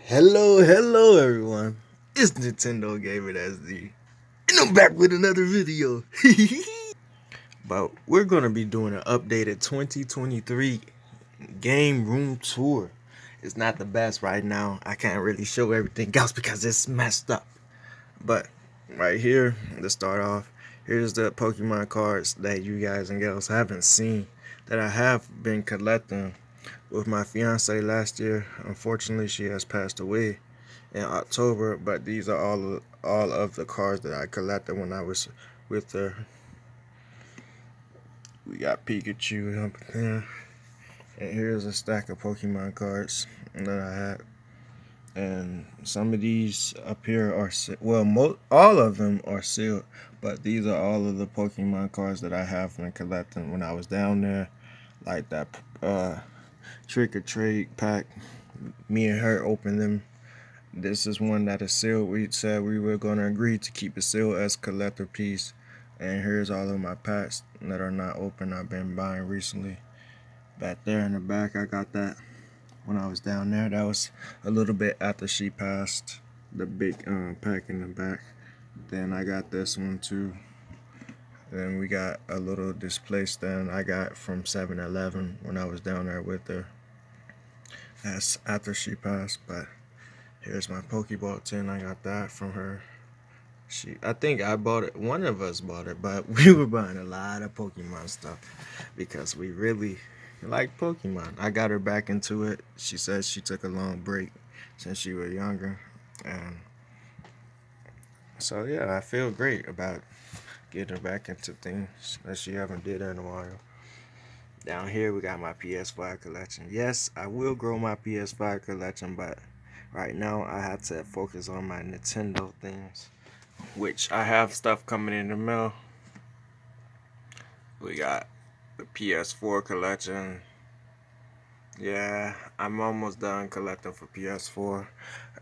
Hello everyone. It's Nintendo Gamer SD, and I'm back with another video. But we're gonna be doing an updated 2023 game room tour. It's not the best right now. I can't really show everything else because it's messed up. But right here, to start off, here's the Pokemon cards that you guys and girls haven't seen that I have been collecting with my fiance last year. Unfortunately, she has passed away in October, but these are all of the cards that I collected when I was with her. We got Pikachu up there, and here's a stack of Pokemon cards that I had. And some of these up here are all of them are sealed, but these are all of the Pokemon cards that I have been collecting when I was down there, like that Trick or Trade pack. Me and her opened them. This is one that is sealed. We said we were going to agree to keep it sealed as collector piece. And here's all of my packs that are not open. I've been buying recently. Back there in the back, I got that when I was down there. That was a little bit after she passed. The big pack in the back. Then I got this one too. Then we got a little display stand I got from 7-Eleven when I was down there with her. That's after she passed, but here's my Pokeball tin. I got that from her. I think I bought it. One of us bought it, but we were buying a lot of Pokemon stuff because we really like Pokemon. I got her back into it. She says she took a long break since she was younger, and so yeah, I feel great about getting her back into things that she haven't did in a while. Down here we got my PS5 collection. Yes, I will grow my PS5 collection, but right now I have to focus on my Nintendo things, which I have stuff coming in the mail. We got the PS4 collection. Yeah, I'm almost done collecting for PS4.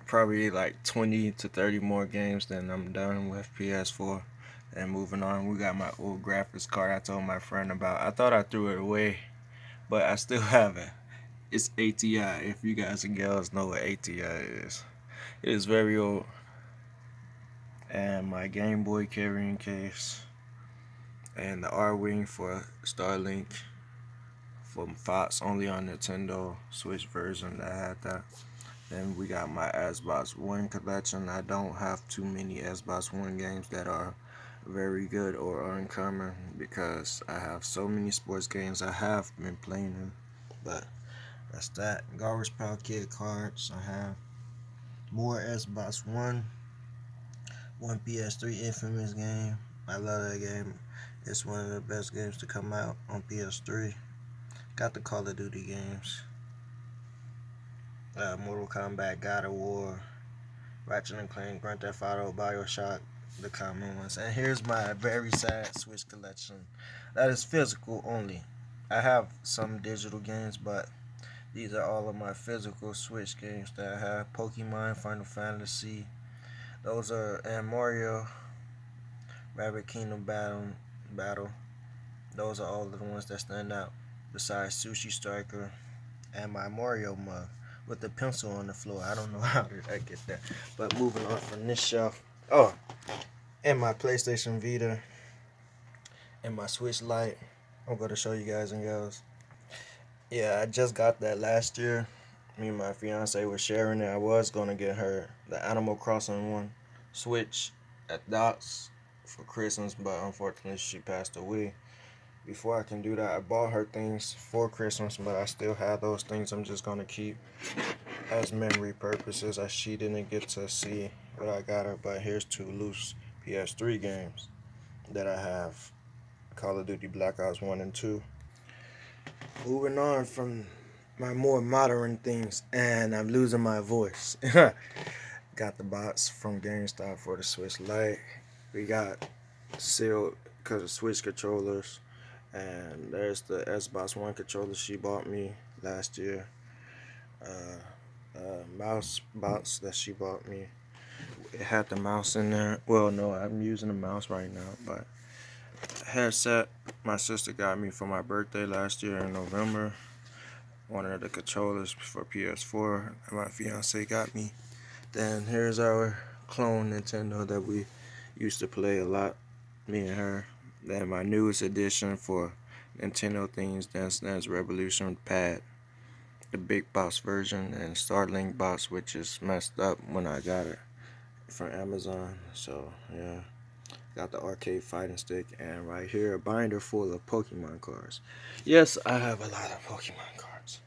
Probably like 20 to 30 more games, then I'm done with PS4. And moving on, we got my old graphics card I told my friend about. I thought I threw it away, but I still have it. It's ATI. If you guys and girls know what ATI is, it is very old. And my Game Boy carrying case, and the R-Wing for Starlink from Fox, only on Nintendo Switch version that had that. Then we got my Xbox One collection. I don't have too many Xbox One games that are very good or uncommon because I have so many sports games I have been playing them. But that's that. Garbage Pail Kid cards. I have more Xbox one PS3 Infamous game. I love that game. It's one of the best games to come out on PS3. Got the Call of Duty games. Mortal Kombat, God of War, Ratchet and Clank, Grand Theft Auto, Bioshock, the common ones. And here's my very sad Switch collection. That is physical only. I have some digital games, but these are all of my physical Switch games that I have. Pokemon, Final Fantasy, those are, and Mario, Rabbit Kingdom Battle. Those are all of the ones that stand out. Besides Sushi Striker and my Mario mug with the pencil on the floor. I don't know how did I get that. But moving on from this shelf. Oh, and my PlayStation Vita and my Switch Lite. I'm going to show you guys and girls. Yeah, I just got that last year. Me and my fiance were sharing it. I was going to get her the Animal Crossing one Switch at Dots for Christmas, but unfortunately she passed away. Before I can do that, I bought her things for Christmas, but I still have those things I'm just going to keep as memory purposes, as she didn't get to see what I got her. But here's two loose PS3 games that I have: Call of Duty Black Ops 1 and 2. Moving on from my more modern things, and I'm losing my voice. Got the box from GameStop for the Switch Lite. We got sealed because of Switch controllers. And there's the Xbox One controller she bought me last year. Mouse box that she bought me. It had the mouse in there. Well, no, I'm using the mouse right now, but headset my sister got me for my birthday last year in November. one of the controllers for PS4 that my fiance got me. Then here's our clone Nintendo that we used to play a lot, me and her. Then my newest edition for Nintendo things, Dance Dance Revolution pad, the big box version, and Starlink box, which is messed up when I got it from Amazon. So yeah, got the arcade fighting stick, and right here a binder full of Pokemon cards. Yes, I have a lot of Pokemon cards.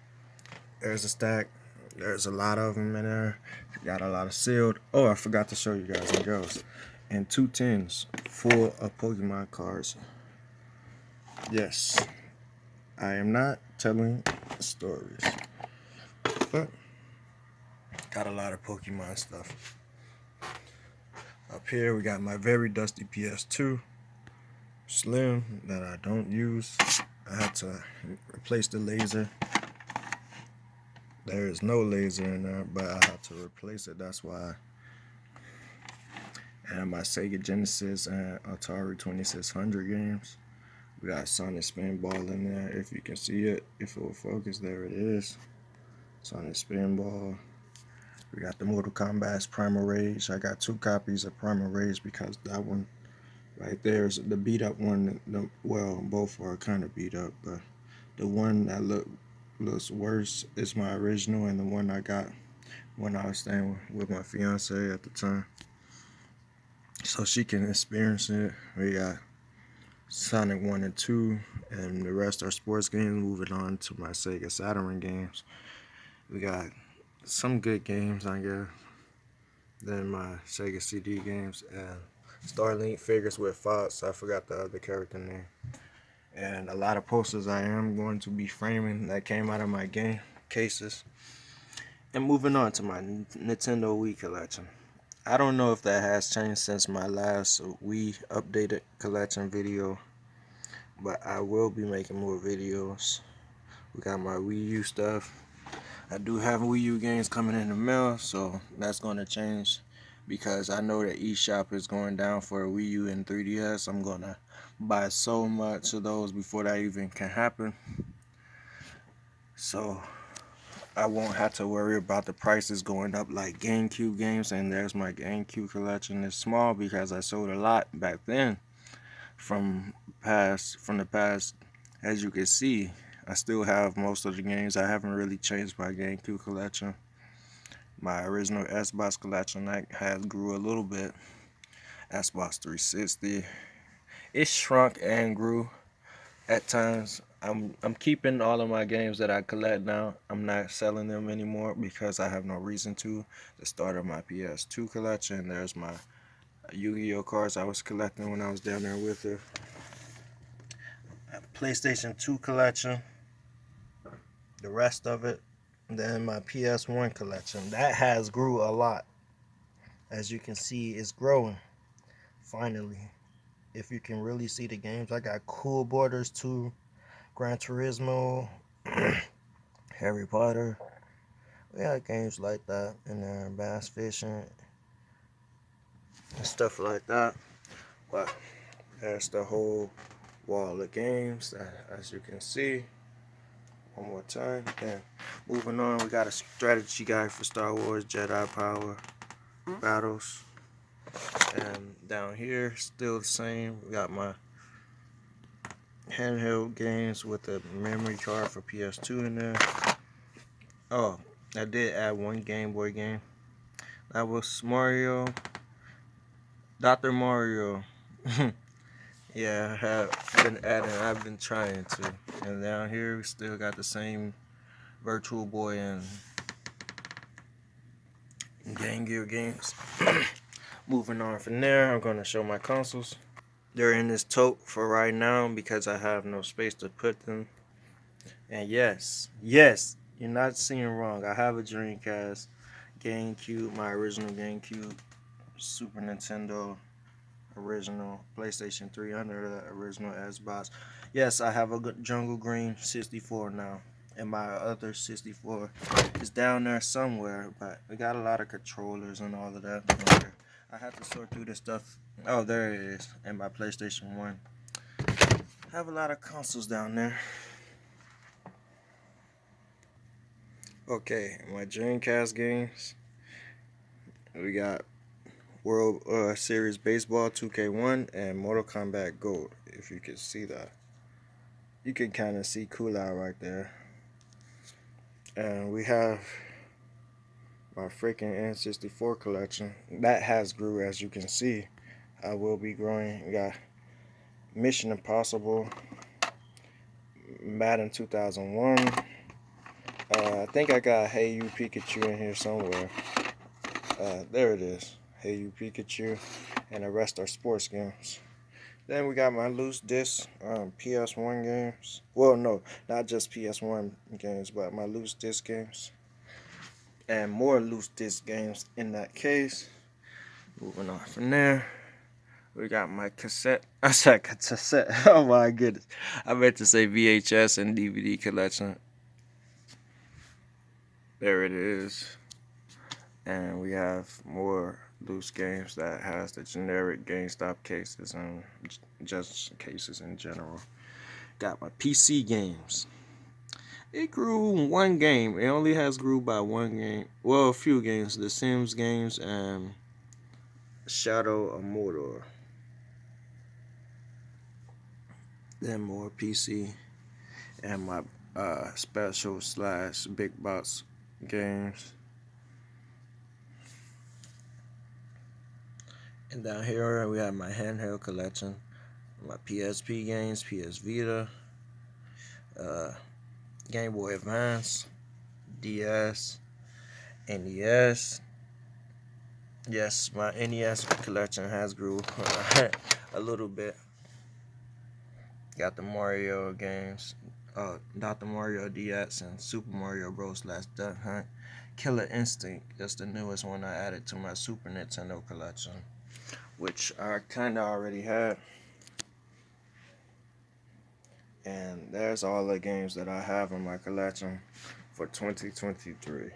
There's a stack. There's a lot of them in there. Got a lot of sealed. Oh, I forgot to show you guys and girls. And 2 tins full of Pokemon cards. Yes, I am not telling stories, but got a lot of Pokemon stuff. Up here we got my very dusty PS2 Slim that I don't use. I had to replace the laser. There is no laser in there, but I have to replace it. That's why. And my Sega Genesis and Atari 2600 games. We got Sonic Spinball in there. If you can see it, if it will focus, there it is. Sonic Spinball. We got the Mortal Kombat's Primal Rage. I got 2 copies of Primal Rage because that one right there is the beat up one. Well, both are kind of beat up, but the one that looks worse is my original, and the one I got when I was staying with my fiance at the time, so she can experience it. We got Sonic 1 and 2, and the rest are sports games. Moving on to my Sega Saturn games. We got some good games, I guess. Then my Sega CD games and Starlink figures with Fox. I forgot the other character name. And a lot of posters I am going to be framing that came out of my game cases. And moving on to my Nintendo Wii collection. I don't know if that has changed since my last Wii updated collection video, but I will be making more videos. We got my Wii U stuff. I do have Wii U games coming in the mail, so that's going to change because I know that eShop is going down for Wii U and 3DS. I'm going to buy so much of those before that even can happen, so I won't have to worry about the prices going up like GameCube games. And there's my GameCube collection. It's small because I sold a lot back then from the past. As you can see, I still have most of the games. I haven't really changed my GameCube collection. My original Xbox collection has grew a little bit. Xbox 360, it shrunk and grew at times. I'm keeping all of my games that I collect now. I'm not selling them anymore because I have no reason to. The start of my PS2 collection. There's my Yu-Gi-Oh cards I was collecting when I was down there with her. PlayStation 2 collection. The rest of it. And then my PS1 collection. That has grew a lot. As you can see, it's growing. Finally. If you can really see the games, I got Cool Borders 2, Gran Turismo, Harry Potter. We got games like that in there, bass fishing and stuff like that. But there's the whole wall of games, as you can see. One more time. Then moving on, we got a strategy guide for Star Wars Jedi Power Battles. And down here, still the same. We got my handheld games with a memory card for PS2 in there. Oh, I did add one Game Boy game. That was Mario, Dr. Mario. Yeah, I have been adding. I've been trying to. And down here, we still got the same Virtual Boy and Game Gear games. Moving on from there, I'm going to show my consoles. They're in this tote for right now because I have no space to put them. And yes, you're not seeing wrong. I have a Dreamcast, GameCube, my original GameCube, Super Nintendo, original PlayStation 3 under the original Xbox. Yes, I have a good Jungle Green 64 now. And my other 64 is down there somewhere, but we got a lot of controllers and all of that. I have to sort through this stuff. Oh, there it is. And my PlayStation 1. I have a lot of consoles down there. Okay, my Dreamcast games. We got World Series Baseball 2K1 and Mortal Kombat Gold. If you can see that, you can kind of see Cool Out right there. And we have my freaking N64 collection that has grew, as you can see. I will be growing. We got Mission Impossible, Madden 2001. I think I got Hey You Pikachu in here somewhere. There it is. Hey You Pikachu. And the rest are sports games. Then we got my loose disc PS1 games. Well, no, not just PS1 games, but my loose disc games. And more loose disc games in that case. Moving on from there. We got my cassette. I said cassette. Oh my goodness. I meant to say VHS and DVD collection. There it is. And we have more loose games that has the generic GameStop cases and just cases in general. Got my PC games. It grew one game. It only has grew by one game. Well, a few games. The Sims games and Shadow of Mordor. Then more PC and my special / big box games. And down here we have my handheld collection, my PSP games, PS Vita, Game Boy Advance, DS, NES. Yes, my NES collection has grew a little bit. Got the Mario games, Dr. Mario DX and Super Mario Bros. / Duck Hunt. Killer Instinct is the newest one I added to my Super Nintendo collection, which I kind of already had. And there's all the games that I have in my collection for 2023.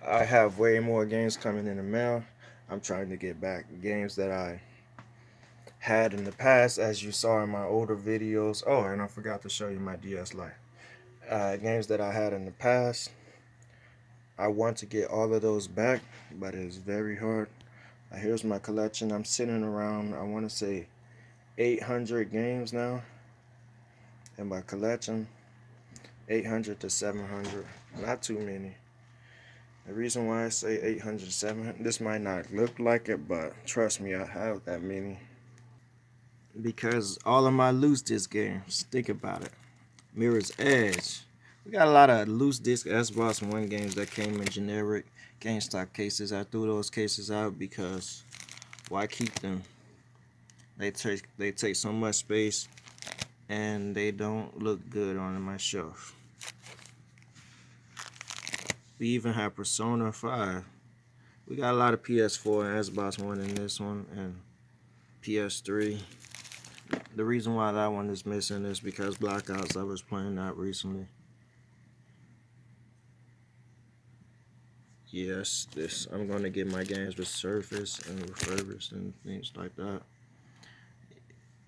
I have way more games coming in the mail. I'm trying to get back games that I had in the past, as you saw in my older videos. Oh, and I forgot to show you my DS Lite. Games that I had in the past. I want to get all of those back, but it's very hard. Here's my collection. I'm sitting around, I want to say, 800 games now in my collection. 800 to 700. Not too many. The reason why I say 800, 700, this might not look like it, but trust me, I have that many. Because all of my loose disc games, think about it. Mirror's Edge. We got a lot of loose disc Xbox One games that came in generic GameStop cases. I threw those cases out because why keep them? They take so much space and they don't look good on my shelf. We even have Persona 5. We got a lot of PS4 and Xbox One in this one and PS3. The reason why that one is missing is because Blackouts, I was playing that recently. Yes, I'm going to get my games resurfaced and refurbished and things like that.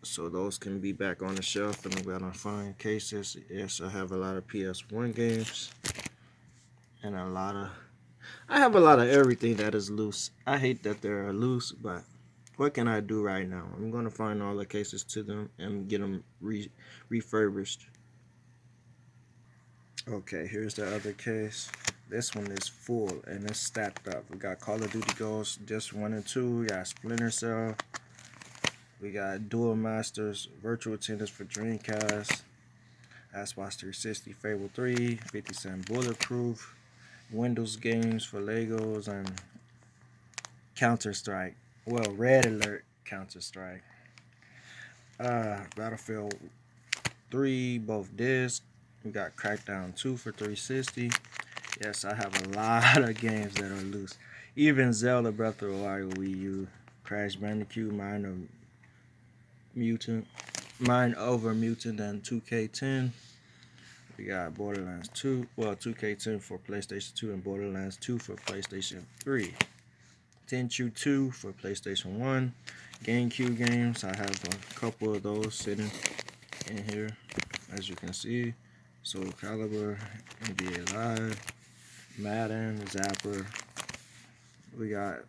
So those can be back on the shelf and I'm going to find cases. Yes, I have a lot of PS1 games and I have a lot of everything that is loose. I hate that they're loose, but what can I do right now? I'm going to find all the cases to them and get them refurbished. Okay, here's the other case. This one is full and it's stacked up. We got Call of Duty Ghosts, Disc 1 and 2. We got Splinter Cell. We got Duel Masters, Virtual Tennis for Dreamcast, Xbox 360, Fable 3, 50 Cent Bulletproof, Windows games for Legos, and Counter-Strike. Well, Red Alert Counter-Strike. Battlefield 3, both discs. We got Crackdown 2 for 360. Yes, I have a lot of games that are loose. Even Zelda Breath of the Wild Wii U, Crash Bandicoot, Mind Over Mutant, and 2K10. We got Borderlands 2, well, 2K10 for PlayStation 2 and Borderlands 2 for PlayStation 3. Tenchu 2 for PlayStation 1. GameCube games, I have a couple of those sitting in here, as you can see. Soul Calibur, NBA Live, Madden, Zapper. We got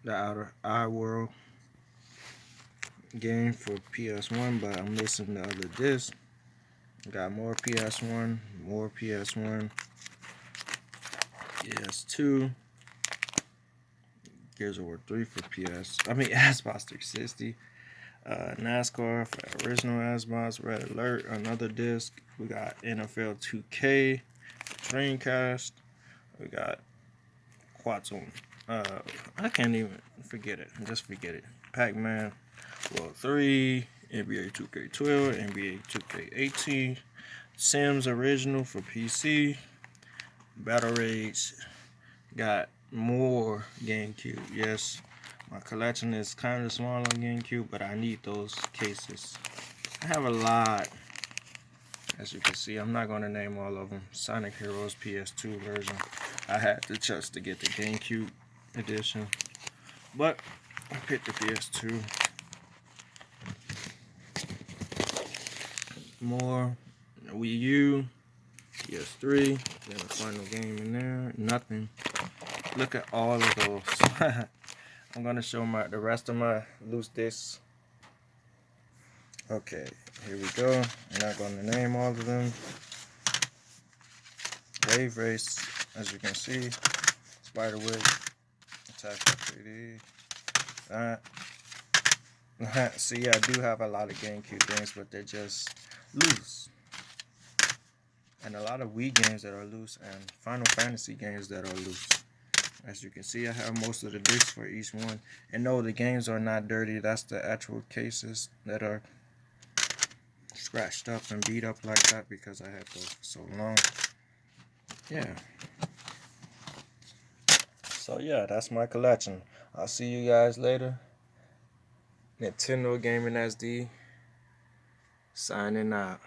the Outer Eye World game for PS1, but I'm missing the other disc. Got more PS1, more PS1, PS2, Gears of War 3 for Xbox 360. NASCAR for original Xbox, Red Alert, another disc. We got NFL 2K, Dreamcast. We got Quantum. I can't even forget it. Just forget it. Pac-Man World 3, NBA 2K12, NBA 2K18, Sims Original for PC, Battle Rage. Got more GameCube. Yes, my collection is kind of small on GameCube, but I need those cases. I have a lot. As you can see, I'm not going to name all of them. Sonic Heroes PS2 version. I had the chance to get the GameCube edition, but I picked the PS2. More Wii U, PS3. Then the final game in there. Nothing. Look at all of those. I'm gonna show the rest of my loose discs. Okay, here we go. I'm not gonna name all of them. Wave Race, as you can see. Spiderwick, Attack 3D. See, I do have a lot of GameCube games, but they're just loose. And a lot of Wii games that are loose, and Final Fantasy games that are loose. As you can see, I have most of the discs for each one. And no, the games are not dirty. That's the actual cases that are scratched up and beat up like that because I had those for so long. Yeah. So yeah, that's my collection. I'll see you guys later. Nintendo Gaming SD signing out.